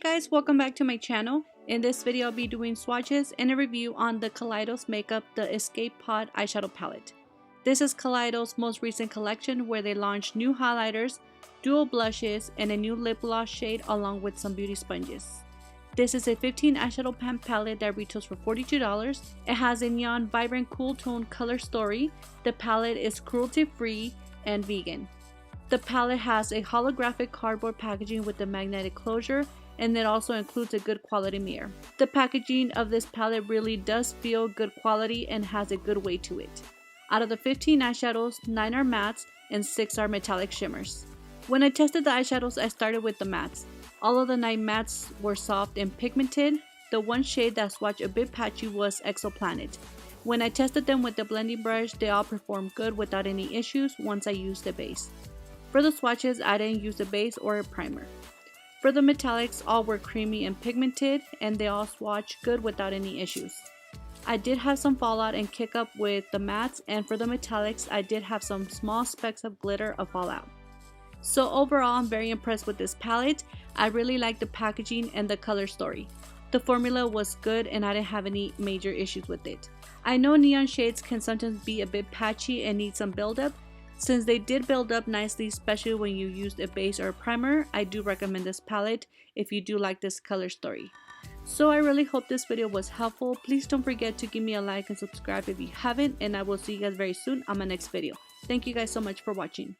guys, welcome back to my channel. In this video I'll be doing swatches and a review on the Kaleidos Makeup The Escape Pod eyeshadow palette. This is Kaleidos' most recent collection where they launched new highlighters, dual blushes, and a new lip gloss shade along with some beauty sponges. This is a 15 eyeshadow pan palette that retails for $42. It has a neon vibrant cool tone color story. The palette is cruelty free and vegan. The palette has a holographic cardboard packaging with a magnetic closure, and it also includes a good quality mirror. The packaging of this palette really does feel good quality and has a good weight to it. Out of the 15 eyeshadows, 9 are mattes and 6 are metallic shimmers. When I tested the eyeshadows, I started with the mattes. All of the 9 mattes were soft and pigmented. The one shade that swatched a bit patchy was Exoplanet. When I tested them with the blending brush, they all performed good without any issues once I used the base. For the swatches, I didn't use a base or a primer. For the metallics, all were creamy and pigmented, and they all swatched good without any issues. I did have some fallout and kick up with the mattes, and for the metallics, I did have some small specks of glitter of fallout. So overall, I'm very impressed with this palette. I really like the packaging and the color story. The formula was good and I didn't have any major issues with it. I know neon shades can sometimes be a bit patchy and need some buildup. Since they did build up nicely, especially when you used a base or a primer, I do recommend this palette if you do like this color story. So I really hope this video was helpful. Please don't forget to give me a like and subscribe if you haven't, and I will see you guys very soon on my next video. Thank you guys so much for watching.